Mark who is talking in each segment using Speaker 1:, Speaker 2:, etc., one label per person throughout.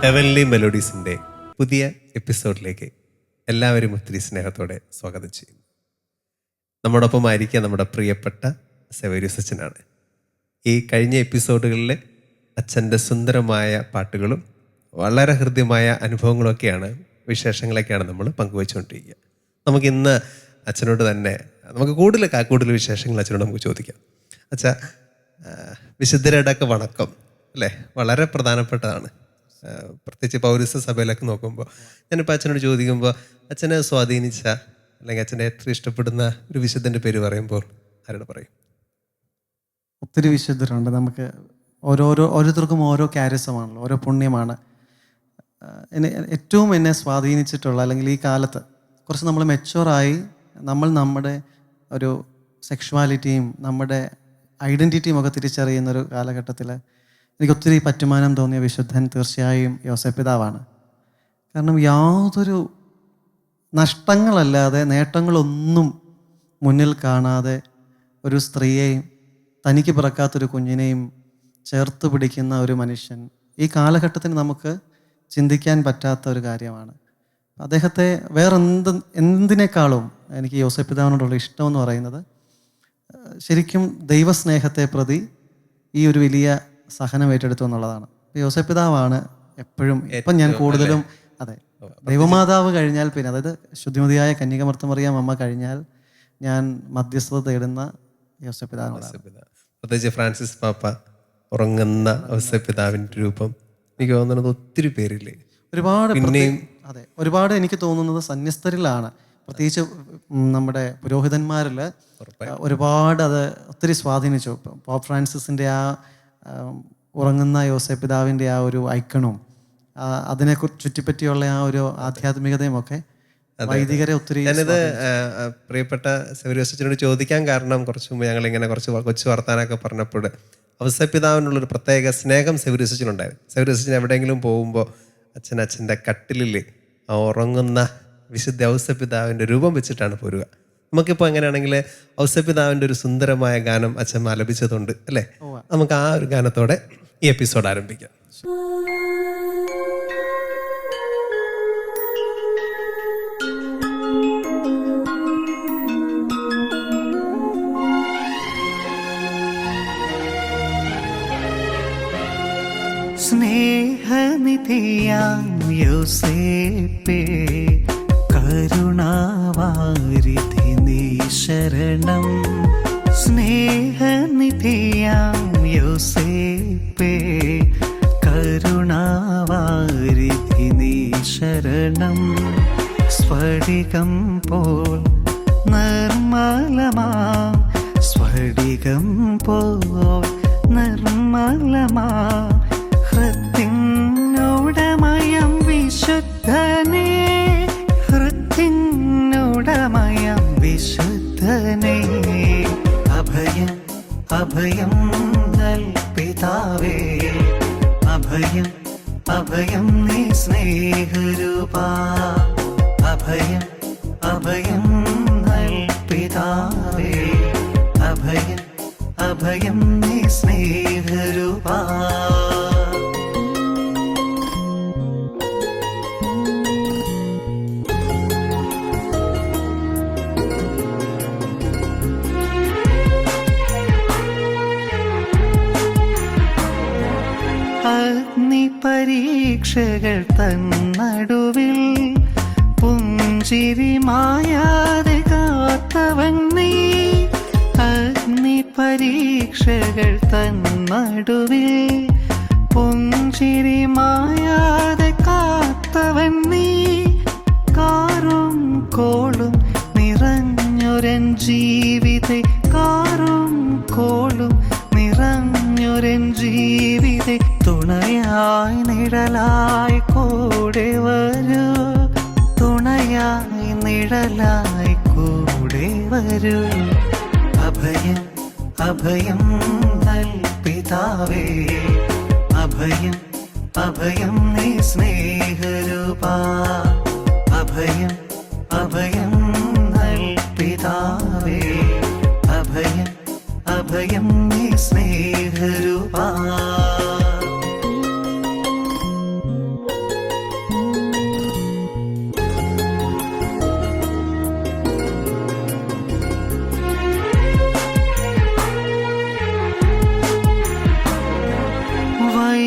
Speaker 1: Heavenly മെലോഡീസിൻ്റെ പുതിയ എപ്പിസോഡിലേക്ക് എല്ലാവരും ഒത്തിരി സ്നേഹത്തോടെ സ്വാഗതം ചെയ്യുന്നു. നമ്മോടൊപ്പം ആയിരിക്കുക നമ്മുടെ പ്രിയപ്പെട്ട സേവ്യറിയസ് അച്ഛനാണ്. ഈ കഴിഞ്ഞ എപ്പിസോഡുകളിൽ അച്ഛൻ്റെ സുന്ദരമായ പാട്ടുകളും വളരെ ഹൃദ്യമായ അനുഭവങ്ങളൊക്കെയാണ്, വിശേഷങ്ങളൊക്കെയാണ് നമ്മൾ പങ്കുവെച്ചുകൊണ്ടിരിക്കുക. നമുക്കിന്ന് അച്ഛനോട് തന്നെ നമുക്ക് കൂടുതൽ വിശേഷങ്ങൾ അച്ഛനോട് നമുക്ക് ചോദിക്കാം. അച്ഛാ, വിശുദ്ധരുടെയൊക്കെ വണക്കം അല്ലേ, വളരെ പ്രധാനപ്പെട്ടതാണ്. പ്രത്യേകിച്ച് പൗരസ്ത്യ സഭയിലൊക്കെ നോക്കുമ്പോൾ ഞാനിപ്പോൾ അച്ഛനോട് ചോദിക്കുമ്പോൾ അച്ഛനെ സ്വാധീനിച്ച അല്ലെങ്കിൽ അച്ഛനെ ഏറ്റവും ഇഷ്ടപ്പെടുന്ന ഒരു വിശുദ്ധൻ്റെ പേര് പറയുമ്പോൾ ആരോട് പറയും?
Speaker 2: ഒത്തിരി വിശുദ്ധരുണ്ട്. നമുക്ക് ഓരോരുത്തർക്കും ഓരോ കാരിസമാണല്ലോ, ഓരോ പുണ്യമാണ്. ഏറ്റവും എന്നെ സ്വാധീനിച്ചിട്ടുള്ള, അല്ലെങ്കിൽ ഈ കാലത്ത് കുറച്ച് നമ്മൾ മെച്ചുവറായി നമ്മുടെ ഒരു സെക്ഷുവാലിറ്റിയും നമ്മുടെ ഐഡൻറ്റിറ്റിയും ഒക്കെ തിരിച്ചറിയുന്നൊരു കാലഘട്ടത്തിൽ എനിക്കൊത്തിരി പറ്റുമാനം തോന്നിയ വിശുദ്ധൻ തീർച്ചയായും യോസേപ്പ് പിതാവാണ്. കാരണം യാതൊരു നഷ്ടങ്ങളല്ലാതെ നേട്ടങ്ങളൊന്നും മുന്നിൽ കാണാതെ ഒരു സ്ത്രീയെയും തനിക്ക് പിറക്കാത്തൊരു കുഞ്ഞിനെയും ചേർത്ത് പിടിക്കുന്ന ഒരു മനുഷ്യൻ ഈ കാലഘട്ടത്തിന് നമുക്ക് ചിന്തിക്കാൻ പറ്റാത്ത ഒരു കാര്യമാണ്. അദ്ദേഹത്തെ എന്തിനേക്കാളും എനിക്ക് യോസേപ്പ് പിതാവിനോടുള്ള ഇഷ്ടമെന്ന് പറയുന്നത് ശരിക്കും ദൈവസ്നേഹത്തെ പ്രതി ഈ ഒരു വലിയ സഹനം ഏറ്റെടുത്തു എന്നുള്ളതാണ്. യോസേപ്പ് പിതാവാണ് എപ്പോഴും ഇപ്പം ഞാൻ കൂടുതലും, അതെ, ദൈവമാതാവ് കഴിഞ്ഞാൽ പിന്നെ, അതായത് ശുദ്ധിമതിയായ കന്യകമർത്തമറിയാം അമ്മ കഴിഞ്ഞാൽ ഞാൻ മധ്യസ്ഥത തേടുന്ന യോസേപ്പ് പിതാവിനോടാണ്.
Speaker 1: പ്രത്യേകിച്ച് ഫ്രാൻസിസ് പാപ്പ ഉറങ്ങുന്ന യോസേപ്പ് പിതാവിൻ്റെ രൂപം എനിക്ക് തോന്നുന്നത് ഒത്തിരി പേരില്ലേ,
Speaker 2: ഒരുപാട്. അതെ, ഒരുപാട് എനിക്ക് തോന്നുന്നത് സന്യസ്തരിലാണ്, പ്രത്യേകിച്ച് നമ്മുടെ പുരോഹിതന്മാരിൽ ഒരുപാട് അത് ഒത്തിരി സ്വാധീനിച്ചു. പോപ്പ് ഫ്രാൻസിസിൻ്റെ ആ ഉറങ്ങുന്ന യോസേപ്പ് പിതാവിൻ്റെ ആ ഒരു ഐക്കണും അതിനെ ചുറ്റിപ്പറ്റിയുള്ള ആ ഒരു ആധ്യാത്മികതയും ഒക്കെ വൈദികരെ ഒത്തിരി.
Speaker 1: ഞാനിത് പ്രിയപ്പെട്ട സേവ്യറിയസ് അച്ഛനോട് ചോദിക്കാൻ കാരണം കുറച്ച് മുമ്പ് ഞങ്ങളിങ്ങനെ കൊച്ചു വർത്താനൊക്കെ പറഞ്ഞപ്പോൾ യോസേപ്പ് പിതാവിനുള്ളൊരു പ്രത്യേക സ്നേഹം സേവ്യറിയസ് അച്ഛനുണ്ടായിരുന്നു. സേവ്യറിയസ് അച്ഛൻ എവിടെയെങ്കിലും പോകുമ്പോൾ അച്ഛൻ്റെ കട്ടിലിൽ ആ ഉറങ്ങുന്ന വിശുദ്ധ യോസേപ്പ് പിതാവിൻ്റെ രൂപം വെച്ചിട്ടാണ് പോരുക. നമുക്കിപ്പോൾ എങ്ങനെയാണെങ്കിൽ യോസേപ്പ് പിതാവിൻ്റെ ഒരു സുന്ദരമായ ഗാനം അച്ഛൻ ആലപിച്ചതുണ്ട് അല്ലേ, നമുക്ക് ആ ഒരു ഗാനത്തോടെ ഈ എപ്പിസോഡ് ആരംഭിക്കാം.
Speaker 3: സ്നേഹനിധിയാം യോസേപ്പേ, കരുണാവാരിധി നീ ശരണം. സ്നേഹനിധിയാം യോസേപ്പേ, കരുണാവാരിധി നീ ശരണം. സ്ഫടികം പോൽ നിർമ്മലമാം, സ്ഫടികം പോൽ നിർമ്മലമാം ഹൃത്തിനുടമയം വിശുദ്ധനേ, ഹൃത്തിനുടമയം വിശുദ്ധനേ. അഭയം അഭയം നൽപിതാവേ, അഭയം അഭയം നീ സ്നേഹരൂപാ. അഭയം അഭയം നൽപിതാവേ, അഭയം അഭയം നീ സ്നേഹരൂപാ. പരീക്ഷകൾ തന്നടുവിൽ പുഞ്ചിരി മായാതെ കാത്തവൻ നീ. അഗ്നി പരീക്ഷകൾ തന്നടുവിൽ പുഞ്ചിരി മായാതെ കാത്തവൻ നീ. കാറും കോളും നിറഞ്ഞൊരൻ ജീവിതേ, കാറും കോളും നിറഞ്ഞൊരൻ ജീവിതേ. തുണയായി നിഴലായി കൂടെ വരൂ, തുണയായി നിഴലായി കൂടെ വരൂ. അഭയം അഭയം നൽപിതാവേ, അഭയം അഭയം നീ സ്നേഹരൂപാ. അഭയം അഭയം നൽപിതാവേ, അഭയം അഭയം നീ സ്നേഹരൂപാ.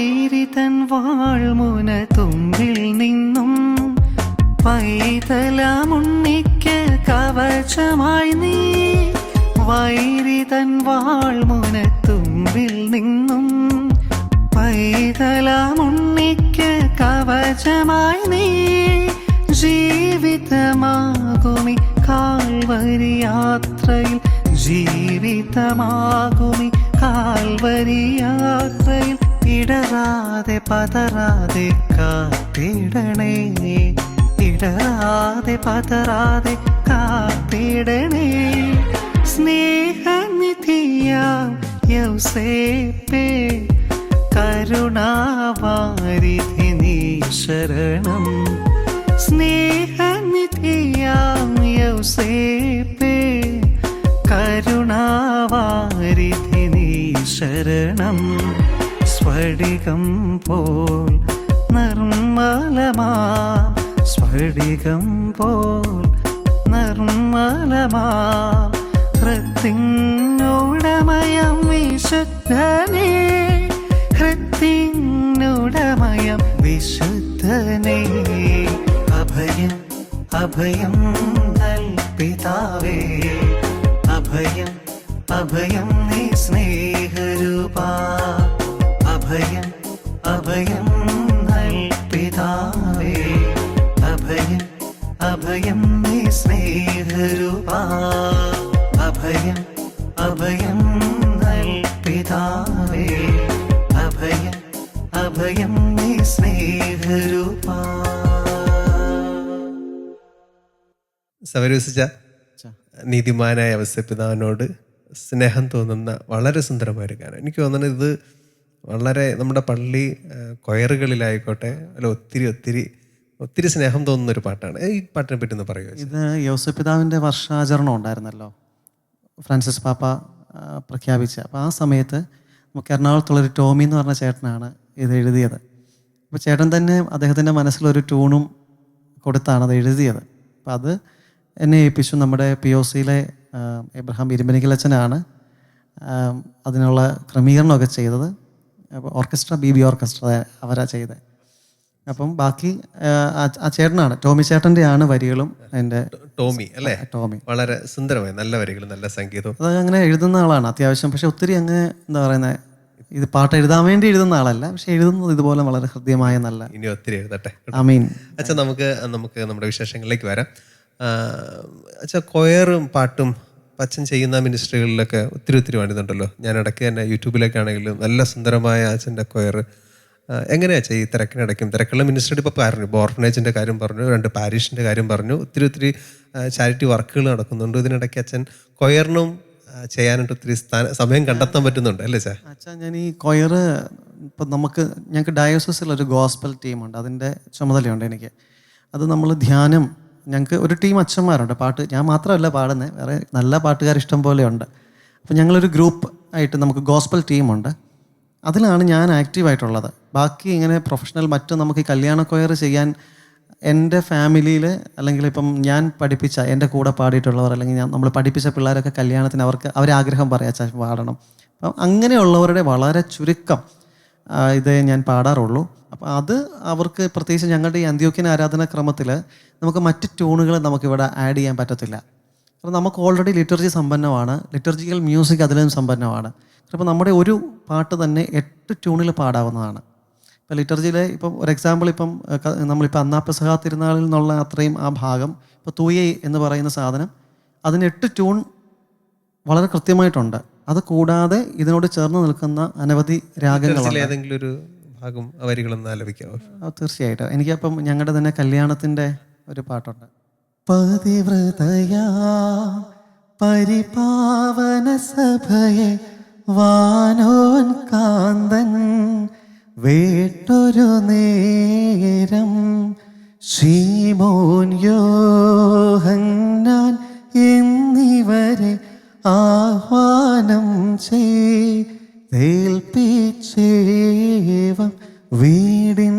Speaker 3: വൈരിതൻ വാൾമുന തുമ്പിൽ നിന്നും പൈതലമുണ്ണിക്ക് കവചമായി നീ. വൈരിതൻ വാൾമുന തുമ്പിൽ നിന്നും പൈതലമുണ്ണിക്ക് കവചമായി നീ. ജീവിതമാകുമി കാൽവരി യാത്രയിൽ, ജീവിതമാകുമി കാൽവരി യാത്രയിൽ ഇടറാതെ പതറാതെ കാത്തിടണേ, ഇടറാതെ പതറാതെ കാത്തിടണേ. സ്നേഹനിധിയാം യൗസേപ്പേ, കരുണാവാരിധി നീ ശരണം. സ്നേഹനിധിയാം യൗസേപ്പേ, കരുണാവാരിധി നീ ശരണം. സ്ഫടികം പോൽ നിർമ്മലമാ, സ്ഫടികം പോൽ നിർമ്മലമാ ഹൃത്തിനുടമയം വിശുദ്ധനേ, ഹൃത്തിനുടമയം വിശുദ്ധനേ. അഭയം അഭയം നൽപിതാവേ, അഭയം അഭയം നീ സ്നേഹരൂപാ. അഭയം അഭയം നൽപിതാവേ, അഭയം അഭയം നീ സ്നേഹരൂപാ. അഭയം അഭയം നൽപിതാവേ, അഭയം അഭയം നീ സ്നേഹരൂപാ.
Speaker 1: സവരൂസിച്ച നീതിമാനായ ഔസേപ്പിതാവിനോട് സ്നേഹം തോന്നുന്ന വളരെ സുന്ദരമായൊരു ഗാനം. എനിക്ക് തോന്നുന്നത് ഇത് വളരെ നമ്മുടെ പള്ളി കൊയറുകളിലായിക്കോട്ടെ അല്ല ഒത്തിരി ഒത്തിരി ഒത്തിരി സ്നേഹം തോന്നുന്ന ഒരു പാട്ടാണ്. ഈ പാട്ടിനെ പറ്റി ഒന്ന് പറയുമോ?
Speaker 2: ഇത് യൗസേപ്പിതാവിൻ്റെ വർഷാചരണം ഉണ്ടായിരുന്നല്ലോ, ഫ്രാൻസിസ് പാപ്പ പ്രഖ്യാപിച്ച. അപ്പോൾ ആ സമയത്ത് നമുക്ക് എറണാകുളത്തുള്ളൊരു ടോമി എന്ന് പറഞ്ഞ ചേട്ടനാണ് ഇത് എഴുതിയത്. അപ്പോൾ ചേട്ടൻ തന്നെ അദ്ദേഹത്തിൻ്റെ മനസ്സിലൊരു ട്യൂണും കൊടുത്താണ് അത് എഴുതിയത്. അപ്പോൾ അത് എന്നെ ഏൽപ്പിച്ചു. നമ്മുടെ POCയിലെ എബ്രഹാം ഇരുമ്പനിക്കലച്ചനാണ് അതിനുള്ള ക്രമീകരണമൊക്കെ ചെയ്തത്. അപ്പോൾ ഓർക്കസ്ട്ര BB ഓർക്കസ്ട്ര അവരാ ചെയ്തത്. അപ്പം ബാക്കി ആ ചേട്ടനാണ്, ടോമി ചേട്ടൻ്റെയാണ് വരികളും. എൻ്റെ
Speaker 1: ടോമി അല്ലേ?
Speaker 2: ടോമി
Speaker 1: വളരെ സുന്ദരമായി, നല്ല വരികളും നല്ല സംഗീതവും.
Speaker 2: അത് അങ്ങനെ എഴുതുന്ന ആളാണ് അത്യാവശ്യം. പക്ഷെ ഒത്തിരി അങ്ങ് എന്താ പറയുന്നത്, ഇത് പാട്ട് എഴുതാൻ വേണ്ടി എഴുതുന്ന ആളല്ല, പക്ഷെ എഴുതുന്നത് ഇതുപോലെ വളരെ ഹൃദ്യമായ നല്ല.
Speaker 1: ഇനി ഒത്തിരി എഴുതട്ടെ.
Speaker 2: ആമീൻ.
Speaker 1: അച്ഛാ, നമുക്ക് നമ്മുടെ വിശേഷങ്ങളിലേക്ക് വരാം. അച്ഛാ, കൊയറും പാട്ടും അച്ഛൻ ചെയ്യുന്ന മിനിസ്ട്രികളിലൊക്കെ ഒത്തിരി ഒത്തിരി വേണ്ടുന്നുണ്ടല്ലോ. ഞാൻ ഇടയ്ക്ക് തന്നെ യൂട്യൂബിലേക്കാണെങ്കിലും നല്ല സുന്ദരമായ അച്ഛൻ്റെ കൊയർ എങ്ങനെയാ ഈ തിരക്കിനിടയ്ക്കും തിരക്കുള്ള മിനിസ്ട്രി ഇപ്പോൾ പറഞ്ഞു, ഇപ്പോൾ ഓർഫനേജിൻ്റെ കാര്യം പറഞ്ഞു, 2 പാരീഷിൻ്റെ കാര്യം പറഞ്ഞു, ഒത്തിരി ഒത്തിരി ചാരിറ്റി വർക്കുകൾ നടക്കുന്നുണ്ട്. ഇതിനിടയ്ക്ക് അച്ഛൻ കൊയറിനും ചെയ്യാനായിട്ട് ഒത്തിരി സമയം കണ്ടെത്താൻ പറ്റുന്നുണ്ട് അല്ലേ സാർ?
Speaker 2: അച്ഛാ, ഞാൻ ഈ കൊയർ ഇപ്പം ഞങ്ങൾക്ക് ഡയോസിസിലൊരു ഗോസ്പൽ ടീമുണ്ട്, അതിൻ്റെ ചുമതലയുണ്ട് എനിക്ക്. അത് നമ്മൾ ധ്യാനം, ഞങ്ങൾക്ക് ഒരു ടീം അച്ഛന്മാരുണ്ട്. പാട്ട് ഞാൻ മാത്രമല്ല പാടുന്നത്, വേറെ നല്ല പാട്ടുകാർ ഇഷ്ടം പോലെയുണ്ട്. അപ്പോൾ ഞങ്ങളൊരു ഗ്രൂപ്പ് ആയിട്ട് നമുക്ക് ഗോസ്പൽ ടീമുണ്ട്. അതിലാണ് ഞാൻ ആക്റ്റീവായിട്ടുള്ളത്. ബാക്കി ഇങ്ങനെ പ്രൊഫഷണൽ നമുക്ക് ഈ കല്യാണ കൊയർ ചെയ്യാൻ എൻ്റെ ഫാമിലിയിൽ അല്ലെങ്കിൽ ഇപ്പം ഞാൻ പഠിപ്പിച്ച എൻ്റെ കൂടെ പാടിയിട്ടുള്ളവർ അല്ലെങ്കിൽ നമ്മൾ പഠിപ്പിച്ച പിള്ളേരൊക്കെ കല്യാണത്തിന് അവരാഗ്രഹം പറയാം അച്ഛാ പാടണം. അപ്പം അങ്ങനെയുള്ളവരുടെ വളരെ ചുരുക്കം ഇതേ ഞാൻ പാടാറുള്ളൂ. അപ്പോൾ അത് അവർക്ക് പ്രത്യേകിച്ച് ഞങ്ങളുടെ ഈ അന്ത്യോക്യൻ ആരാധനാക്രമത്തിൽ നമുക്ക് മറ്റ് ട്യൂണുകൾ നമുക്കിവിടെ ആഡ് ചെയ്യാൻ പറ്റത്തില്ല. അപ്പോൾ നമുക്ക് ഓൾറെഡി ലിറ്റർജി സമ്പന്നമാണ്, ലിറ്റർജിക്കൽ മ്യൂസിക് അതിലും സമ്പന്നമാണ്. അപ്പോൾ നമ്മുടെ ഒരു പാട്ട് തന്നെ 8 ട്യൂണിൽ പാടാവുന്നതാണ്. ഇപ്പോൾ ലിറ്റർജിയിലെ ഇപ്പം ഒരു എക്സാമ്പിൾ, ഇപ്പം നമ്മളിപ്പോൾ അന്നാപ്പെസഹ തിരുനാളിൽ നിന്നുള്ള അത്രയും ആ ഭാഗം, ഇപ്പോൾ തൂയെ എന്ന് പറയുന്ന സാധനം, അതിന് 8 ട്യൂൺ വളരെ കൃത്യമായിട്ടുണ്ട്. അത് കൂടാതെ ഇതിനോട് ചേർന്ന് നിൽക്കുന്ന അനവധി രാഗങ്ങൾ.
Speaker 1: ഏതെങ്കിലും ഒരു ഭാഗം വരികളൊന്ന് ആലപിക്കാമോ?
Speaker 2: തീർച്ചയായിട്ടും. എനിക്കപ്പം ഞങ്ങളുടെ തന്നെ കല്യാണത്തിൻ്റെ ഒരു പാട്ടുണ്ട്. പതിവ്രതയാ പരിപാവന സഭയെ വാനോൻ കാന്തൻ വേട്ടൊരു നേരം ശീമോൻ യോഹന്നാൻ എന്നിവരെ ആഹ്വാനം ചെയ്തേൽപ്പിച്ചേവം വീടിൻ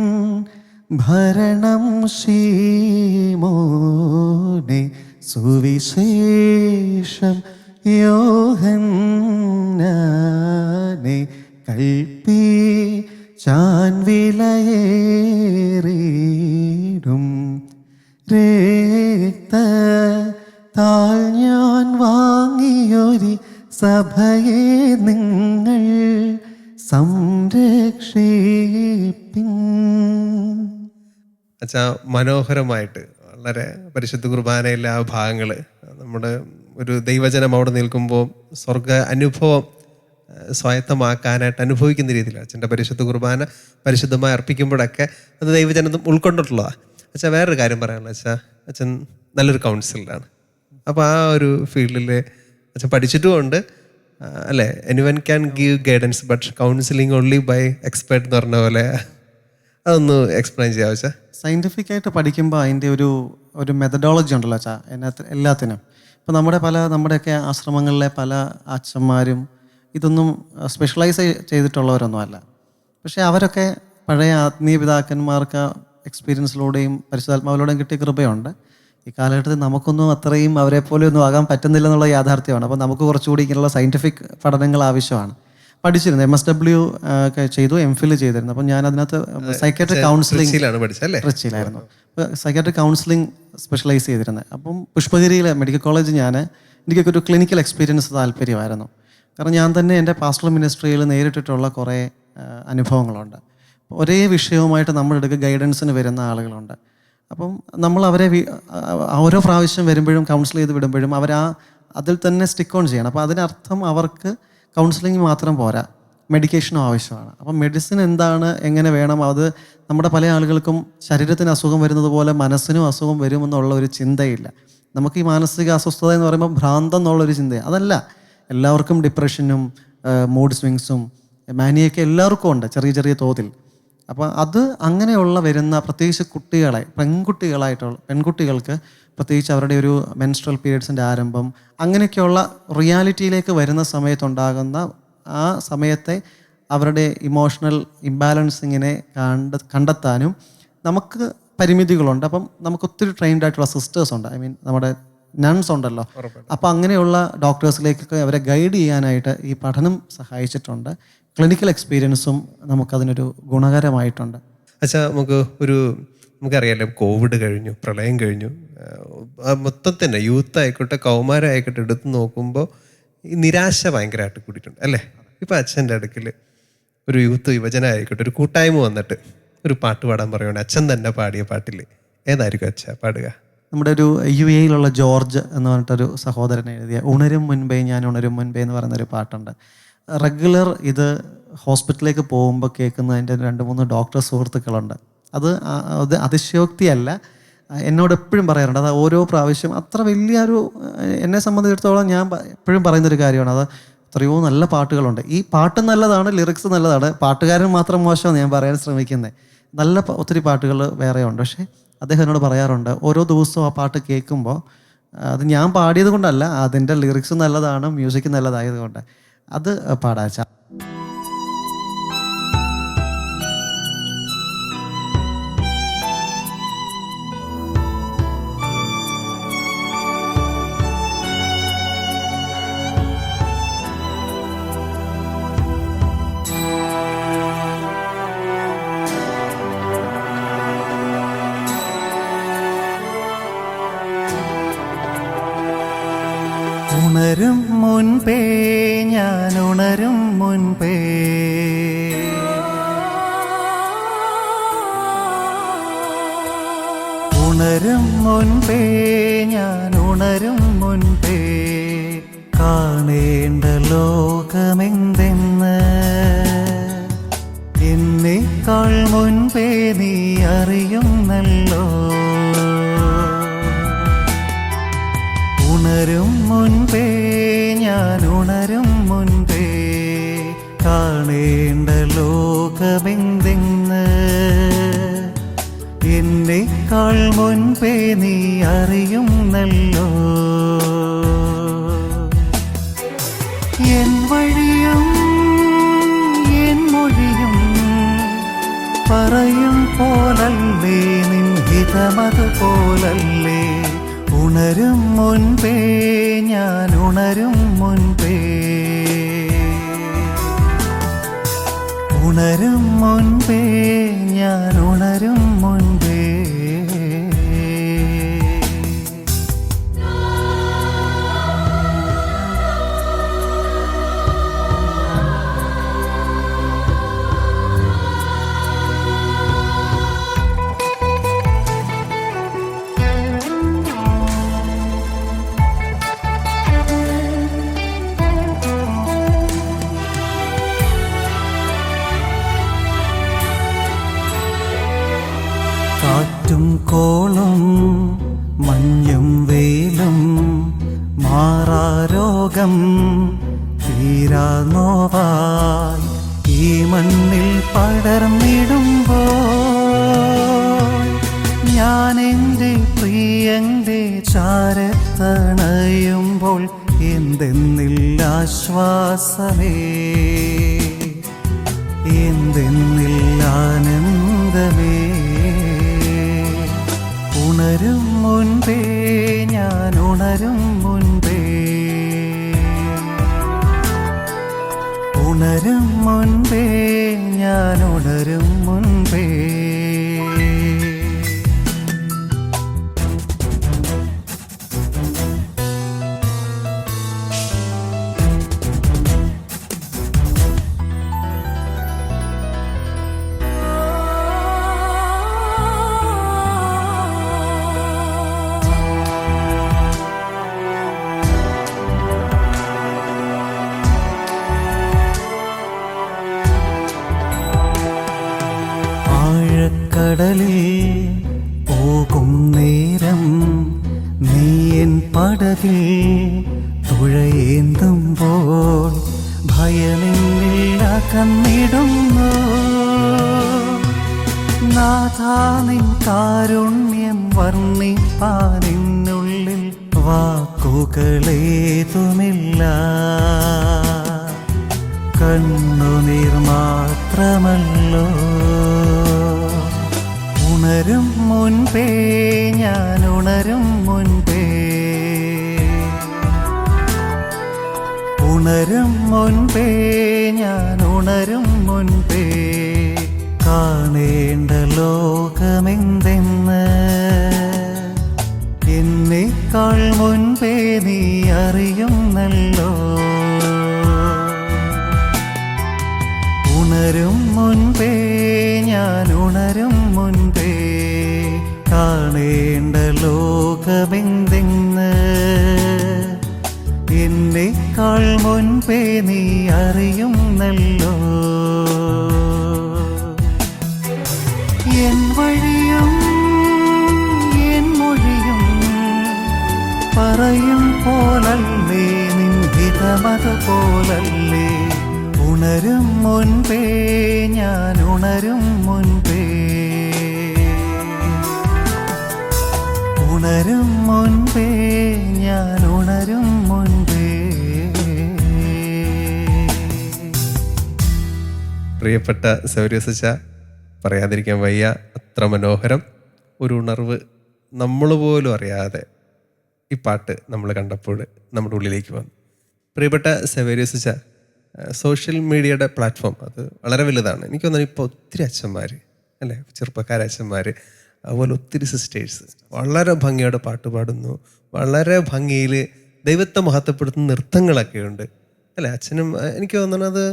Speaker 2: ഭരണം ശീമോനെ സുവിശേഷം യോഹന്നാനെ കൽപ്പിച്ചേവം ഞാൻ വിലയേറിടും രക്തത്താൽ ഞാൻ വാങ്ങിയൊരു സഭയെ നിങ്ങൾ സംരക്ഷിപ്പിൻ.
Speaker 1: അച്ഛാ മനോഹരമായിട്ട് വളരെ പരിശുദ്ധ കുർബാനയിലെ ആ ഭാഗങ്ങൾ നമ്മുടെ ഒരു ദൈവജനം അവിടെ നിൽക്കുമ്പോൾ സ്വർഗ അനുഭവം സ്വായത്തമാക്കാനായിട്ട് അനുഭവിക്കുന്ന രീതിയിൽ അച്ഛൻ്റെ പരിശുദ്ധ കുർബാന പരിശുദ്ധമായി അർപ്പിക്കുമ്പോഴൊക്കെ അത് ദൈവജനം ഉൾക്കൊണ്ടിട്ടുള്ളതാണ്. അച്ഛാ വേറൊരു കാര്യം പറയാനുള്ള അച്ഛൻ നല്ലൊരു കൗൺസിലറാണ്. അപ്പോൾ ആ ഒരു ഫീൽഡിൽ അച്ഛൻ പഠിച്ചിട്ടുമുണ്ട് അല്ലേ. Anyone can give guidance but counselling only by expert എന്ന് പറഞ്ഞ പോലെ അതൊന്ന് എക്സ്പ്ലെയിൻ ചെയ്യാം വെച്ചാൽ.
Speaker 2: സയൻറ്റിഫിക് ആയിട്ട് പഠിക്കുമ്പോൾ അതിൻ്റെ ഒരു മെത്തഡോളജി ഉണ്ടല്ലോ അച്ഛാ എല്ലാത്തിനും. ഇപ്പോൾ നമ്മുടെയൊക്കെ ആശ്രമങ്ങളിലെ പല അച്ഛന്മാരും ഇതൊന്നും സ്പെഷ്യലൈസ് ചെയ്തിട്ടുള്ളവരൊന്നും അല്ല. പക്ഷേ അവരൊക്കെ പഴയ ആത്മീയ പിതാക്കന്മാർക്ക് എക്സ്പീരിയൻസിലൂടെയും പരിശുദ്ധാത്മാവിലൂടെയും കിട്ടിയ കൃപയുണ്ട്. ഈ കാലഘട്ടത്തിൽ നമുക്കൊന്നും അത്രയും അവരെ പോലെ ഒന്നും ആകാൻ പറ്റുന്നില്ല എന്നുള്ള യാഥാർത്ഥ്യമാണ്. അപ്പോൾ നമുക്ക് കുറച്ചുകൂടി ഇങ്ങനെയുള്ള സയൻറ്റിഫിക് പഠനങ്ങൾ ആവശ്യമാണ്. പഠിച്ചിരുന്നു, MSW ഒക്കെ ചെയ്തു, MPhil ചെയ്തിരുന്നു. അപ്പം ഞാൻ അതിനകത്ത് സൈക്കാട്രിക് കൗൺസിലിംഗ് ട്രിച്ചിയിലായിരുന്നു. സൈക്കാട്രിക് കൗൺസിലിംഗ് സ്പെഷ്യലൈസ് ചെയ്തിരുന്നത്. അപ്പം പുഷ്പഗിരിയിലെ മെഡിക്കൽ കോളേജ് എനിക്കൊക്കെ ഒരു ക്ലിനിക്കൽ എക്സ്പീരിയൻസ് താല്പര്യമായിരുന്നു. കാരണം ഞാൻ തന്നെ എൻ്റെ പാസ്റ്ററൽ മിനിസ്ട്രിയിൽ നേരിട്ടിട്ടുള്ള കുറേ അനുഭവങ്ങളുണ്ട്. ഒരേ വിഷയവുമായിട്ട് നമ്മുടെ അടുക്ക് ഗൈഡൻസിന് വരുന്ന ആളുകളുണ്ട്. അപ്പം നമ്മൾ അവരെ ഓരോ പ്രാവശ്യം വരുമ്പോഴും കൗൺസിൽ ചെയ്ത് വിടുമ്പോഴും അതിൽ തന്നെ സ്റ്റിക്ക് ഓൺ ചെയ്യണം. അപ്പോൾ അതിനർത്ഥം അവർക്ക് കൗൺസിലിംഗ് മാത്രം പോരാ, മെഡിക്കേഷനും ആവശ്യമാണ്. അപ്പം മെഡിസിൻ എന്താണ്, എങ്ങനെ വേണം, അത് നമ്മുടെ പല ആളുകൾക്കും ശരീരത്തിന് അസുഖം വരുന്നത് പോലെ മനസ്സിനും അസുഖം വരുമെന്നുള്ള ഒരു ചിന്തയില്ല. നമുക്ക് ഈ മാനസിക അസ്വസ്ഥത എന്ന് പറയുമ്പോൾ ഭ്രാന്തം എന്നുള്ളൊരു ചിന്തയാണ്. അതല്ല, എല്ലാവർക്കും ഡിപ്രഷനും മൂഡ് സ്വിങ്സും മാനിയൊക്കെ എല്ലാവർക്കും ഉണ്ട് ചെറിയ ചെറിയ തോതിൽ. അപ്പോൾ അത് അങ്ങനെയുള്ള വരുന്ന പ്രത്യേകിച്ച് പെൺകുട്ടികൾക്ക് പ്രത്യേകിച്ച് അവരുടെ ഒരു മെൻസ്ട്രൽ പീരിയഡ്സിൻ്റെ ആരംഭം അങ്ങനെയൊക്കെയുള്ള റിയാലിറ്റിയിലേക്ക് വരുന്ന സമയത്തുണ്ടാകുന്ന ആ സമയത്തെ അവരുടെ ഇമോഷണൽ ഇംബാലൻസിങ്ങിനെ കണ്ടെത്താനും നമുക്ക് പരിമിതികളുണ്ട്. അപ്പം നമുക്ക് ഒത്തിരി ട്രെയിൻഡ് ആയിട്ടുള്ള സിസ്റ്റേഴ്സ് ഉണ്ട്, നമ്മുടെ നൺസ് ഉണ്ടല്ലോ. അപ്പോൾ അങ്ങനെയുള്ള ഡോക്ടേഴ്സിലേക്കൊക്കെ അവരെ ഗൈഡ് ചെയ്യാനായിട്ട് ഈ പഠനം സഹായിച്ചിട്ടുണ്ട്. ക്ലിനിക്കൽ എക്സ്പീരിയൻസും നമുക്കതിനൊരു ഗുണകരമായിട്ടുണ്ട്.
Speaker 1: അച്ഛാ നമുക്കറിയാലോ, കോവിഡ് കഴിഞ്ഞു, പ്രളയം കഴിഞ്ഞു, മൊത്തത്തിൻ്റെ യൂത്ത് ആയിക്കോട്ടെ കൗമാരമായിക്കോട്ടെ എടുത്ത് നോക്കുമ്പോൾ ഈ നിരാശ ഭയങ്കരമായിട്ട് കൂടിയിട്ടുണ്ട് അല്ലേ. ഇപ്പം അച്ഛൻ്റെ അടുക്കൽ ഒരു യൂത്ത് യുവജന ആയിക്കോട്ടെ ഒരു കൂട്ടായ്മ വന്നിട്ട് ഒരു പാട്ട് പാടാൻ പറയുകയാണ്, അച്ഛൻ തന്നെ പാടിയ പാട്ടിൽ ഏതായിരിക്കും അച്ഛാ പാടുക?
Speaker 2: നമ്മുടെ ഒരു UAE ജോർജ് എന്ന് പറഞ്ഞിട്ടൊരു സഹോദരൻ എഴുതിയ ഉണരും മുൻപേ ഞാൻ ഉണരും മുൻപേ എന്ന് പറയുന്നൊരു പാട്ടുണ്ട്. റെഗുലർ ഇത് ഹോസ്പിറ്റലിലേക്ക് പോകുമ്പോൾ കേൾക്കുന്നതിൻ്റെ 2-3 ഡോക്ടർ സുഹൃത്തുക്കളുണ്ട്. അത് അതിശയോക്തിയല്ല, എന്നോട് എപ്പോഴും പറയാറുണ്ട്. അത് ഓരോ പ്രാവശ്യം അത്ര വലിയൊരു, എന്നെ സംബന്ധിച്ചിടത്തോളം ഞാൻ എപ്പോഴും പറയുന്നൊരു കാര്യമാണ്. അത് എത്രയോ നല്ല പാട്ടുകളുണ്ട്. ഈ പാട്ട് നല്ലതാണ്, ലിറിക്സ് നല്ലതാണ്, പാട്ടുകാരൻ മാത്രം മോശമാണ് ഞാൻ പറയാൻ ശ്രമിക്കുന്നത്. നല്ല ഒത്തിരി പാട്ടുകൾ വേറെ ഉണ്ട്. പക്ഷേ അദ്ദേഹം എന്നോട് പറയാറുണ്ട്, ഓരോ ദിവസവും ആ പാട്ട് കേൾക്കുമ്പോൾ അത് ഞാൻ പാടിയത് കൊണ്ടല്ല, അതിൻ്റെ ലിറിക്സ് നല്ലതാണ്, മ്യൂസിക് നല്ലതായതുകൊണ്ട് അത് പാടാച്ച.
Speaker 3: ഉണരും മുൻപേ ഞാൻ ഉണരും മുൻപേ ഉണരും മുൻപേ ഞാൻ ഉണരും മുൻപേ കാണേണ്ട ലോകമെന്തെന്ന് എന്നേക്കാൾ മുൻപേ നീ അറിയുന്നല്ലോ. ഉണരും മുൻപേ ഞാൻ ഉണരും മുൻപേ കാണേണ്ട ലോകമെന്തെന്ന് എന്നേക്കാൾ മുൻപേ നീ അറിയുന്നല്ലോ. എൻ വഴിയും എൻ മൊഴിയും പറയും പോലല്ലേ നിൻ ഹിതമതുപോലല്ലേ. ഉണരും മുൻപേ ഞാൻ ഉണരും മുൻപേ ഉണരും മുൻപേ ഞാൻ ഉണരും മുൻപേ കാറ്റും കോളും മഞ്ഞും വെയിലും മാറാരോഗം തീരാ നോവായി ഈ മണ്ണിൽ പടർന്നിടുമ്പോൾ ഞാൻ എൻ്റെ പ്രിയന്റെ ചാരത്തണയുമ്പോൾ എന്തെന്നില്ല ആശ്വാസമേ എന്തെന്നില്ല ആനന്ദമേ ഉണരും മുൻപേ ഞാൻ ഉണരും മുൻപേ ഉണരും മുൻപേ ഞാൻ ഉണരും മുൻപേ കടലിൽ പോകും നേരം നീ എൻ പടകിൽ തുഴയേന്തുമ്പോൾ ഭയമെന്നിൽ അകന്നിടുന്നു നാഥാ നിൻ കാരുണ്യം വർണ്ണിപ്പാനെന്നുള്ളിൽ വാക്കുകളേതുമില്ല കണ്ണുനീർ മാത്രമല്ലോ ഉണരും മുൻപേ ഞാൻ ഉണരും മുൻപേ ഉണരും മുൻപേ ഞാൻ ഉണരും മുൻപേ കാണേണ്ട ലോകമെന്തെന്ന് എന്നേക്കാൾ മുൻപേ നീ അറിയുന്നല്ലോ ഉണരും മുൻപേ ഞാൻ ഉണരും മുൻപേ കാണേണ്ട ലോകമെന്തെന്ന് എന്നേക്കാൾ മുൻപേ നീ അറിയുന്നല്ലോ എൻ വഴിയും എൻ മൊഴിയും പറയും പോലല്ലേ നിൻ ഹിതമതുപോലല്ലേ ഉണരും മുൻപേ ഞാൻ ഉണരും മുൻപേ ഉണരും മുൻപേ ഞാൻ ഉണരും മുൻപേ
Speaker 1: പ്രിയപ്പെട്ട സൗര്യസച്ച, പറയാതിരിക്കാൻ വയ്യ, അത്ര മനോഹരം ഒരു ഉണർവ് നമ്മൾ പോലും അറിയാതെ ഈ പാട്ട് നമ്മൾ കണ്ടപ്പോൾ നമ്മുടെ ഉള്ളിലേക്ക് വന്നു. പ്രിയപ്പെട്ട സൗര്യസച്ച, സോഷ്യൽ മീഡിയയുടെ പ്ലാറ്റ്ഫോം അത് വളരെ വലുതാണ്. എനിക്ക് തോന്നുന്നു ഇപ്പോൾ ഒത്തിരി അച്ഛന്മാർ അല്ലേ, ചെറുപ്പക്കാര അച്ഛന്മാർ, അതുപോലെ ഒത്തിരി സിസ്റ്റേഴ്സ് വളരെ ഭംഗിയോടെ പാട്ട് പാടുന്നു. വളരെ ഭംഗിയിൽ ദൈവത്തെ മഹത്വപ്പെടുത്തുന്ന നൃത്തങ്ങളൊക്കെ ഉണ്ട് അല്ലേ. അച്ഛനും എനിക്ക് തോന്നുന്നത്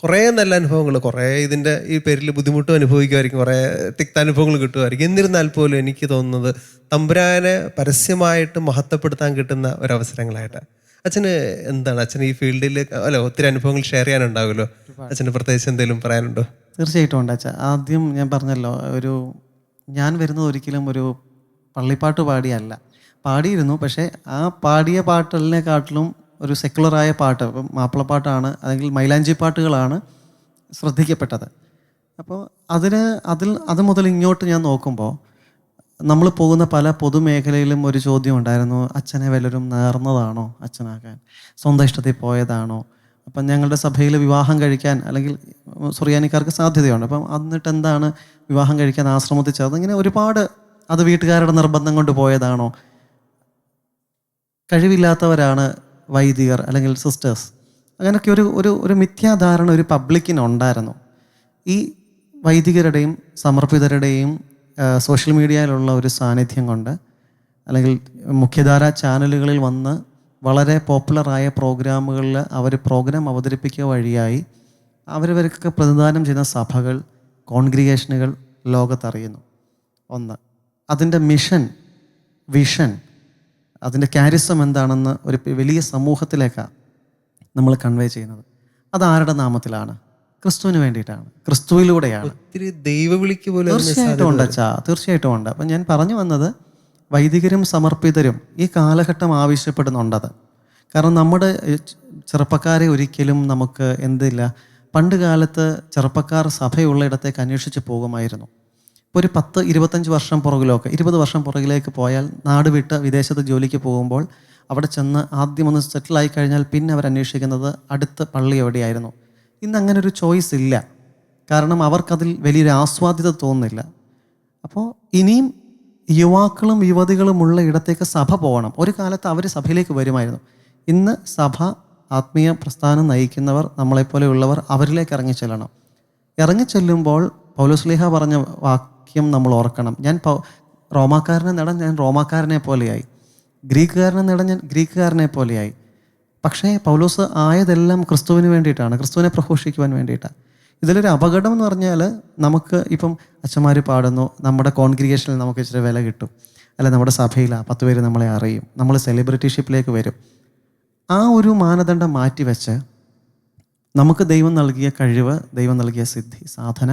Speaker 1: കുറേ നല്ല അനുഭവങ്ങൾ, കുറേ ഇതിൻ്റെ ഈ പേരിൽ ബുദ്ധിമുട്ടും അനുഭവിക്കുമായിരിക്കും, കുറേ തിക്താനുഭവങ്ങൾ കിട്ടുമായിരിക്കും. എന്നിരുന്നാൽ പോലും എനിക്ക് തോന്നുന്നത് തമ്പുരാനെ പരസ്യമായിട്ട് മഹത്വപ്പെടുത്താൻ കിട്ടുന്ന ഒരവസരങ്ങളായിട്ട് അച്ഛന് എന്താണ്, അച്ഛൻ ഈ ഫീൽഡിൽ അല്ല ഒത്തിരി അനുഭവങ്ങൾ ഷെയർ ചെയ്യാനുണ്ടാവുമല്ലോ, അച്ഛന് പ്രത്യേകിച്ച് എന്തെങ്കിലും പറയാനുണ്ടോ?
Speaker 2: തീർച്ചയായിട്ടും ഉണ്ട് അച്ഛാ. ആദ്യം ഞാൻ പറഞ്ഞല്ലോ, ഞാൻ വരുന്നത് ഒരിക്കലും ഒരു പള്ളിപ്പാട്ട് പാടിയല്ല. പാടിയിരുന്നു, പക്ഷേ ആ പാടിയ പാട്ടിനെക്കാട്ടിലും ഒരു സെക്കുലറായ പാട്ട്, ഇപ്പം മാപ്പിളപ്പാട്ടാണ് അല്ലെങ്കിൽ മൈലാഞ്ചി പാട്ടുകളാണ് ശ്രദ്ധിക്കപ്പെട്ടത്. അപ്പോൾ അത് മുതൽ ഇങ്ങോട്ട് ഞാൻ നോക്കുമ്പോൾ നമ്മൾ പോകുന്ന പല പൊതുമേഖലയിലും ഒരു ചോദ്യം ഉണ്ടായിരുന്നു, അച്ഛനെ വല്ലവരും നേർന്നതാണോ അച്ഛനാകാൻ, സ്വന്തം ഇഷ്ടത്തിൽ പോയതാണോ? അപ്പം ഞങ്ങളുടെ സഭയിൽ വിവാഹം കഴിക്കാൻ അല്ലെങ്കിൽ സുറിയാനിക്കാർക്ക് സാധ്യതയുണ്ട്, അപ്പം എന്നിട്ട് എന്താണ് വിവാഹം കഴിക്കാൻ ആശ്രമത്തിൽ ചേർന്ന്, ഇങ്ങനെ ഒരുപാട്, അത് വീട്ടുകാരുടെ നിർബന്ധം കൊണ്ട് പോയതാണോ? കഴിവില്ലാത്തവരാണ് വൈദികർ അല്ലെങ്കിൽ സിസ്റ്റേഴ്സ്, അങ്ങനെയൊക്കെ ഒരു ഒരു ഒരു മിഥ്യാധാരണ ഒരു പബ്ലിക്കിനുണ്ടായിരുന്നു. ഈ വൈദികരുടെയും സമർപ്പിതരുടെയും സോഷ്യൽ മീഡിയയിലുള്ള ഒരു സാന്നിധ്യം കൊണ്ട്, അല്ലെങ്കിൽ മുഖ്യധാര ചാനലുകളിൽ വന്ന് വളരെ പോപ്പുലറായ പ്രോഗ്രാമുകളിൽ അവർ പ്രോഗ്രാം അവതരിപ്പിക്കുക വഴിയായി അവരവർക്കൊക്കെ പ്രതിദാനം ചെയ്യുന്ന സഭകൾ, കോൺഗ്രിഗേഷനുകൾ ലോകത്തറിയുന്നു. ഒന്ന്, അതിൻ്റെ മിഷൻ, വിഷൻ, അതിൻ്റെ കാരിസം എന്താണെന്ന് ഒരു വലിയ സമൂഹത്തിലേക്കാണ് നമ്മൾ കൺവേ ചെയ്യുന്നത്. അത് ആരുടെ നാമത്തിലാണ്? ക്രിസ്തുവിന് വേണ്ടിയിട്ടാണ്, ക്രിസ്തുവിലൂടെയാണ്.
Speaker 1: ഒത്തിരി ദൈവവിളിക്ക് പോലെ
Speaker 2: തീർച്ചയായിട്ടും ഉണ്ട് അച്ഛാ, തീർച്ചയായിട്ടും ഉണ്ട്. അപ്പം ഞാൻ പറഞ്ഞു വന്നത്, വൈദികരും സമർപ്പിതരും ഈ കാലഘട്ടം ആവശ്യപ്പെടുന്നുണ്ടത്. കാരണം നമ്മുടെ ചെറുപ്പക്കാരെ ഒരിക്കലും നമുക്ക് എന്തില്ല, പണ്ട് കാലത്ത് ചെറുപ്പക്കാർ സഭയുള്ള ഇടത്തേക്ക് അന്വേഷിച്ച് പോകുമായിരുന്നു. ഇപ്പോൾ ഒരു 10-25 വർഷം പുറകിലൊക്കെ, 20 വർഷം പുറകിലേക്ക് പോയാൽ, നാട് വിട്ട് വിദേശത്ത് ജോലിക്ക് പോകുമ്പോൾ അവിടെ ചെന്ന് ആദ്യം ഒന്ന് സെറ്റിലായി കഴിഞ്ഞാൽ പിന്നെ അവർ അന്വേഷിക്കുന്നത് അടുത്ത പള്ളി എവിടെയായിരുന്നു. ഇന്ന് അങ്ങനെ ഒരു ചോയ്സ് ഇല്ല. കാരണം അവർക്കതിൽ വലിയൊരു ആസ്വാദ്യത തോന്നുന്നില്ല. അപ്പോൾ ഇനിയും യുവാക്കളും യുവതികളുമുള്ള ഇടത്തേക്ക് സഭ പോകണം. ഒരു കാലത്ത് അവർ സഭയിലേക്ക് വരുമായിരുന്നു. ഇന്ന് സഭ, ആത്മീയ പ്രസ്ഥാനം നയിക്കുന്നവർ, നമ്മളെപ്പോലെയുള്ളവർ അവരിലേക്ക് ഇറങ്ങിച്ചെല്ലണം. ഇറങ്ങിച്ചെല്ലുമ്പോൾ പൗലോസ്ലീഹ പറഞ്ഞ വാക്യം നമ്മൾ ഓർക്കണം. ഞാൻ റോമാക്കാരനെ നേടാൻ ഞാൻ റോമാക്കാരനെ പോലെയായി, ഗ്രീക്കുകാരനെ നേടാൻ ഞാൻ ഗ്രീക്കുകാരനെ പോലെയായി. പക്ഷേ പൗലോസ് ആയതെല്ലാം ക്രിസ്തുവിന് വേണ്ടിയിട്ടാണ്, ക്രിസ്തുവിനെ പ്രഘോഷിക്കുവാൻ വേണ്ടിയിട്ടാണ്. ഇതിലൊരു അപകടം എന്ന് പറഞ്ഞാൽ, നമുക്ക് ഇപ്പം അച്ഛന്മാർ പാടുന്നു, നമ്മുടെ കോൺഗ്രിഗേഷനിൽ നമുക്ക് ഇച്ചിരി വില കിട്ടും, അല്ല നമ്മുടെ സഭയിലാണ് 10 പേര് നമ്മളെ അറിയും, നമ്മൾ സെലിബ്രിറ്റിഷിപ്പിലേക്ക് വരും. ആ ഒരു മാനദണ്ഡം മാറ്റിവെച്ച് നമുക്ക് ദൈവം നൽകിയ കഴിവ്, ദൈവം നൽകിയ സിദ്ധി, സാധന,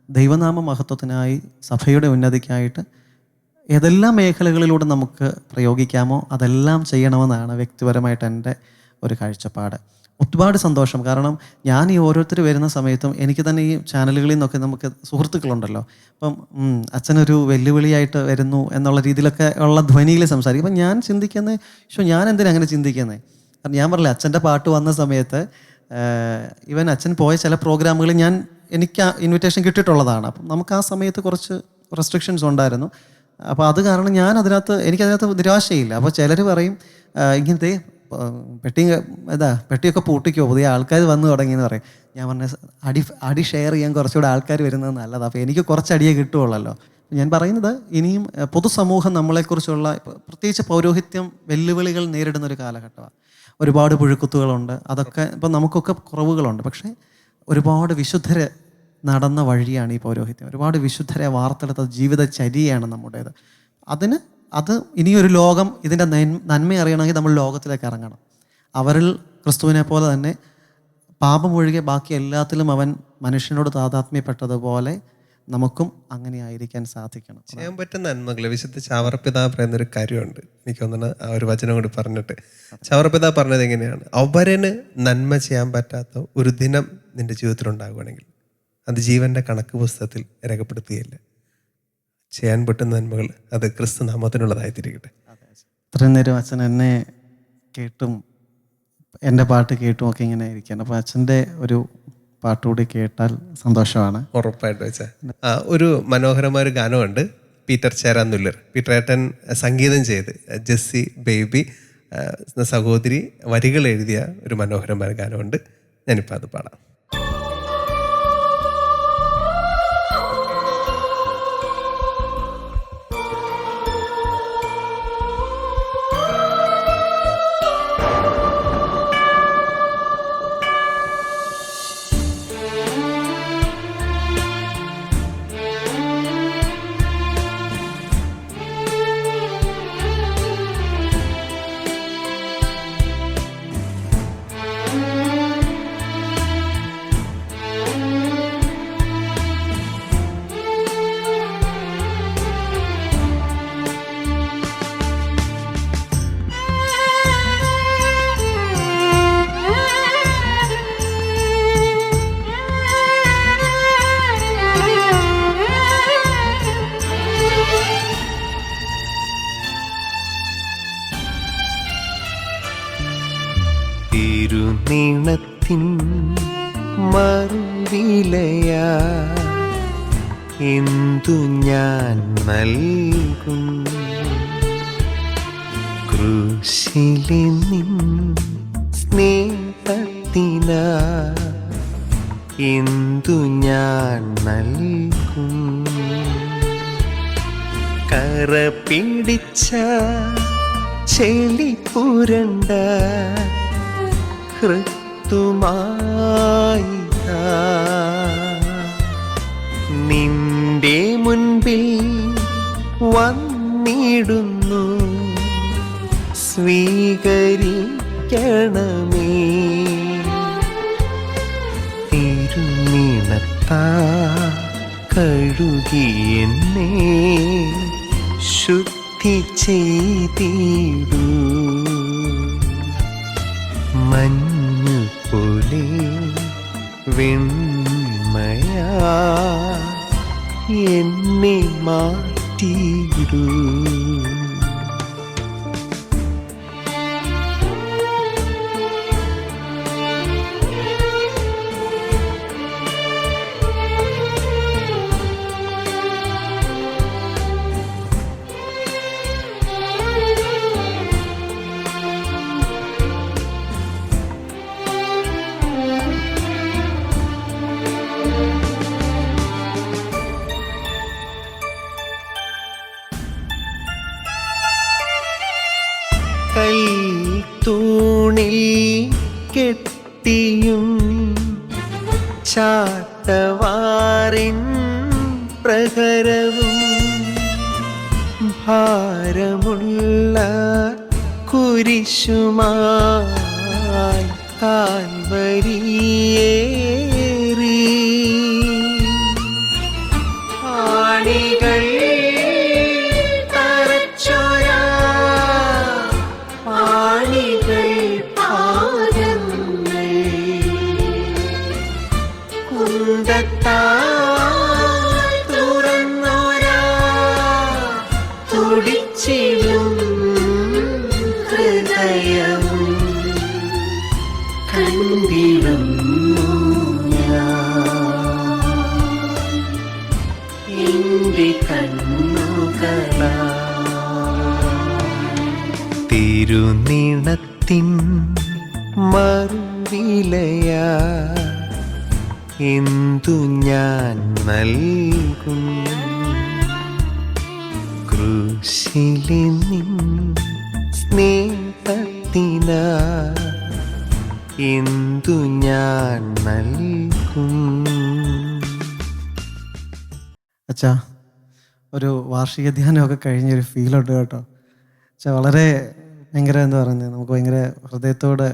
Speaker 2: ദൈവനാമ മഹത്വത്തിനായി, സഭയുടെ ഉന്നതിക്കായിട്ട് ഏതെല്ലാം മേഖലകളിലൂടെ നമുക്ക് പ്രയോഗിക്കാമോ അതെല്ലാം ചെയ്യണമെന്നാണ് വ്യക്തിപരമായിട്ട് എൻ്റെ ഒരു കാഴ്ചപ്പാട്. ഒരുപാട് സന്തോഷം. കാരണം ഞാൻ ഈ ഓരോരുത്തർ വരുന്ന സമയത്തും എനിക്ക് തന്നെ ഈ ചാനലുകളിൽ നിന്നൊക്കെ നമുക്ക് സുഹൃത്തുക്കളുണ്ടല്ലോ, അപ്പം അച്ഛനൊരു വെല്ലുവിളിയായിട്ട് വരുന്നു എന്നുള്ള രീതിയിലൊക്കെ ഉള്ള ധ്വനിയിൽ സംസാരിക്കും. അപ്പം ഞാൻ ചിന്തിക്കുന്നത്, ഞാൻ എന്തിനാ അങ്ങനെ ചിന്തിക്കുന്നത്? കാരണം ഞാൻ പറഞ്ഞില്ല, അച്ഛൻ്റെ പാട്ട് വന്ന സമയത്ത് ഇവൻ അച്ഛൻ പോയ ചില പ്രോഗ്രാമുകളിൽ എനിക്ക് ഇൻവിറ്റേഷൻ കിട്ടിയിട്ടുള്ളതാണ്. അപ്പം നമുക്ക് ആ സമയത്ത് കുറച്ച് റെസ്ട്രിക്ഷൻസ് ഉണ്ടായിരുന്നു. അപ്പോൾ അത് കാരണം എനിക്കതിനകത്ത് നിരാശയില്ല. അപ്പോൾ ചിലർ പറയും, ഇങ്ങനത്തെ പെട്ടിയൊക്കെ പൂട്ടിക്കോ, പുതിയ ആൾക്കാർ വന്നു തുടങ്ങിയെന്ന് പറയും. ഞാൻ പറഞ്ഞ അടി ഷെയർ ചെയ്യാൻ കുറച്ചുകൂടെ ആൾക്കാർ വരുന്നത് നല്ലതാണ്. അപ്പോൾ എനിക്ക് കുറച്ച് അടിയേ കിട്ടുകയുള്ളല്ലോ. ഞാൻ പറയുന്നത്, ഇനിയും പൊതുസമൂഹം നമ്മളെക്കുറിച്ചുള്ള, പ്രത്യേകിച്ച് പൗരോഹിത്യം വെല്ലുവിളികൾ നേരിടുന്ന ഒരു കാലഘട്ടമാണ്. ഒരുപാട് പുഴുക്കുത്തുകളുണ്ട്, അതൊക്കെ ഇപ്പം നമുക്കൊക്കെ കുറവുകളുണ്ട്. പക്ഷേ ഒരുപാട് വിശുദ്ധരെ നടന്ന വഴിയാണ് ഈ പൗരോഹിത്യം. ഒരുപാട് വിശുദ്ധരെ വാർത്തെടുത്ത ജീവിതചര്യയാണ് നമ്മുടേത്. അത് ഇനിയൊരു ലോകം ഇതിൻ്റെ നന്മ അറിയണമെങ്കിൽ നമ്മൾ ലോകത്തിലേക്ക് ഇറങ്ങണം. അവരിൽ ക്രിസ്തുവിനെ പോലെ തന്നെ പാപമൊഴികെ ബാക്കി എല്ലാത്തിലും അവൻ മനുഷ്യനോട് താതാത്മ്യപ്പെട്ടതുപോലെ നമുക്കും അങ്ങനെ ആയിരിക്കാൻ സാധിക്കണം.
Speaker 1: ചെയ്യാൻ പറ്റുന്ന നന്മകൾ. വിശുദ്ധ ചാവറപിതാ പറയുന്നൊരു കാര്യമുണ്ട്, എനിക്ക് തോന്നുന്നത് ആ ഒരു വചനം കൂടി പറഞ്ഞിട്ട്. ചാവറപിതാ പറഞ്ഞത് എങ്ങനെയാണ്? അവരന് നന്മ ചെയ്യാൻ പറ്റാത്ത ഒരു ദിനം നിന്റെ ജീവിതത്തിൽ ഉണ്ടാകുകയാണെങ്കിൽ അത് ജീവന്റെ കണക്ക് പുസ്തകത്തിൽ രേഖപ്പെടുത്തുകയില്ല. ചെയ്യാൻ പറ്റുന്ന നന്മകൾ അത് ക്രിസ്തു നാമത്തിനുള്ളതായി തിരികട്ടെ.
Speaker 2: ഇത്രയും നേരം അച്ഛൻ എന്നെ കേട്ടും എൻ്റെ പാട്ട് കേട്ടും ഒക്കെ ഇങ്ങനെ ഇരിക്കുകയാണ്. അപ്പോൾ അച്ഛൻ്റെ ഒരു പാട്ടുകൂടി കേട്ടാൽ സന്തോഷമാണ്.
Speaker 1: ഉറപ്പായിട്ട് വെച്ചാൽ ഒരു മനോഹരമായ ഒരു ഗാനമുണ്ട്, പീറ്റർ ചേരാന്നുല്ലർ. പീറ്റർ ഏട്ടൻ സംഗീതം ചെയ്ത് ജെസ്സി ബേബി സഹോദരി വരികൾ എഴുതിയ ഒരു മനോഹരമായ ഗാനമുണ്ട്. ഞാനിപ്പോൾ അത് പാടാം.
Speaker 3: തിരുനീളത്തിൻ മറുവിലയാ എന്തു ഞാൻ നൽകും, ക്രൂശിലെ നിൻ സ്നേഹത്താൽ സ്നേഹത്തിനാ എന്തു ഞാൻ നൽകും? കറ പിടിച്ച ചെളി പുരണ്ട ഹൃത്തുമായി നിന്റെ മുൻപിൽ വന്നിടുന്നു, സ്വീകരിക്കണമേ. തിരുനിണത്താ കഴുകി എന്നെ ശുദ്ധി ചെയ്തിടൂ, മഞ്ഞു പോലെ വെണ്മയാ എന്നെ മാറ്റിയിടൂ. കൽത്തൂണിൽ കെട്ടിയും ചാട്ടവാറിൻ പ്രഹരവും ഭാരമുള്ള കുരിശുമായി കാൽവരിയേറി ആണികൾ തുറന്നോരാ തുടിച്ചിടും ഹൃദയവും കണ്ടിടുന്നു എന്റെ കണ്ണുകളാ. തിരുനിണത്തിൻ മറുവിലയാ എന്തു ഞാൻ നൽകും? ക്രൂശിലെ നിൻ സ്നേഹത്തിനാ എന്തു ഞാൻ നൽകും?
Speaker 2: അച്ഛാ, ഒരു വാർഷിക ധ്യാനമൊക്കെ കഴിഞ്ഞൊരു ഫീലുണ്ട് കേട്ടോ. അച്ഛാ വളരെ ഭയങ്കര എന്താ പറയുന്നത്, നമുക്ക് ഭയങ്കര ഹൃദയത്തോട്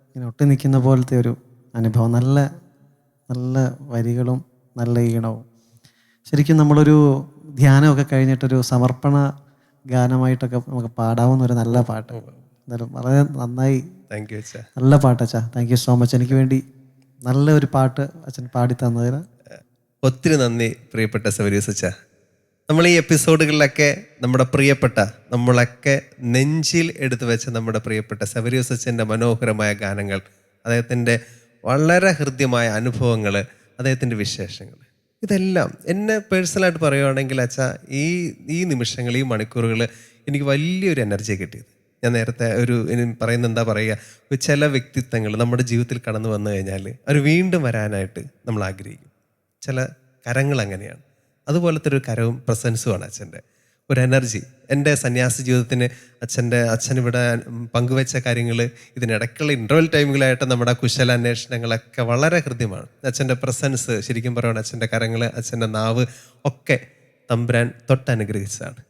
Speaker 2: ഇങ്ങനെ ഒട്ടി നിൽക്കുന്ന പോലത്തെ ഒരു അനുഭവം. നല്ല നല്ല വരികളും നല്ല ഈണവും. ശരിക്കും നമ്മളൊരു ധ്യാനമൊക്കെ കഴിഞ്ഞിട്ടൊരു സമർപ്പണ ഗാനമായിട്ടൊക്കെ നമുക്ക് പാടാവുന്ന ഒരു നല്ല പാട്ട്. എന്തായാലും വളരെ നന്നായി,
Speaker 1: താങ്ക് യു അച്ഛാ.
Speaker 2: നല്ല പാട്ട് അച്ഛാ. Thank you so much. എനിക്ക് വേണ്ടി നല്ല ഒരു പാട്ട് അച്ഛൻ പാടി തന്നതിന്
Speaker 1: ഒത്തിരി നന്ദി പ്രിയപ്പെട്ട സെവരിയൂസ് അച്ഛാ. നമ്മൾ ഈ എപ്പിസോഡുകളിലൊക്കെ നമ്മുടെ പ്രിയപ്പെട്ട, നമ്മളൊക്കെ നെഞ്ചിൽ എടുത്തു വെച്ച നമ്മുടെ പ്രിയപ്പെട്ട സെവരിയൂസ് അച്ഛൻ്റെ മനോഹരമായ ഗാനങ്ങൾ, അദ്ദേഹത്തിൻ്റെ വളരെ ഹൃദ്യമായ അനുഭവങ്ങൾ, അദ്ദേഹത്തിൻ്റെ വിശേഷങ്ങൾ, ഇതെല്ലാം എന്നെ പേഴ്സണലായിട്ട് പറയുകയാണെങ്കിൽ അച്ഛാ, ഈ നിമിഷങ്ങൾ, ഈ മണിക്കൂറുകൾ എനിക്ക് വലിയൊരു എനർജി കിട്ടിയത്. ഞാൻ നേരത്തെ പറയുന്ന എന്താ പറയുക, ചില വ്യക്തിത്വങ്ങൾ നമ്മുടെ ജീവിതത്തിൽ കടന്നു വന്നു കഴിഞ്ഞാൽ അവർ വീണ്ടും വരാനായിട്ട് നമ്മൾ ആഗ്രഹിക്കും. ചില കരങ്ങൾ അങ്ങനെയാണ്. അതുപോലത്തെ ഒരു കരവും പ്രസൻസുമാണ് അച്ഛൻ്റെ ഒരു എനർജി. എൻ്റെ സന്യാസ ജീവിതത്തിന് അച്ഛനിവിടെ പങ്കുവെച്ച കാര്യങ്ങൾ, ഇതിനിടയ്ക്കുള്ള ഇൻ്റർവെൽ ടൈമുകളായിട്ട് നമ്മുടെ കുശലാന്വേഷണങ്ങളൊക്കെ വളരെ ഹൃദ്യമാണ്. അച്ഛൻ്റെ പ്രസൻസ് ശരിക്കും പറയുകയാണ്, അച്ഛൻ്റെ കരങ്ങൾ, അച്ഛൻ്റെ നാവ് ഒക്കെ തമ്പുരാൻ തൊട്ടനുഗ്രഹിച്ചതാണ്.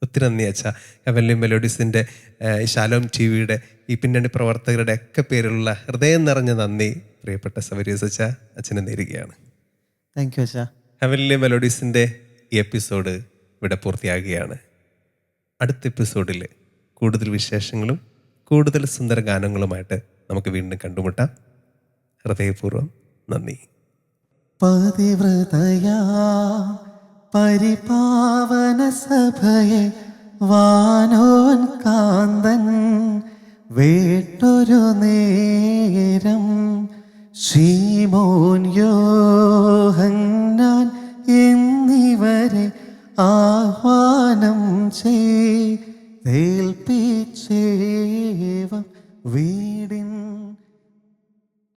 Speaker 1: ഒത്തിരി നന്ദി അച്ഛാ. ഹെവൻലി മെലോഡീസിൻ്റെ, ശാലോം ടി വിയുടെ ഈ പിന്നണി പ്രവർത്തകരുടെ ഒക്കെ പേരിലുള്ള ഹൃദയം നിറഞ്ഞ നന്ദി പ്രിയപ്പെട്ട സെവരിയൂസ് അച്ഛാ അച്ഛനെ നേരുകയാണ്.
Speaker 2: താങ്ക് യു അച്ഛാ.
Speaker 1: ഹെവൻലി മെലോഡീസിൻ്റെ ഈ എപ്പിസോഡ് ഇവിടെ പൂർത്തിയാകുകയാണ്. അടുത്ത എപ്പിസോഡിൽ കൂടുതൽ വിശേഷങ്ങളും കൂടുതൽ സുന്ദര ഗാനങ്ങളുമായിട്ട് നമുക്ക് വീണ്ടും കണ്ടുമുട്ടാം. ഹൃദയപൂർവ്വം നന്ദി.
Speaker 2: പതിവ്രതയാ പരിപാവന സഭയെ വാനോൻ കാന്തൻ വേട്ടൊരു നേരം ശീമോൻ യോഹന്നാൻ എന്നിവരെ ആഹ്വാനം ചെയ്തേൽപ്പിച്ചേവം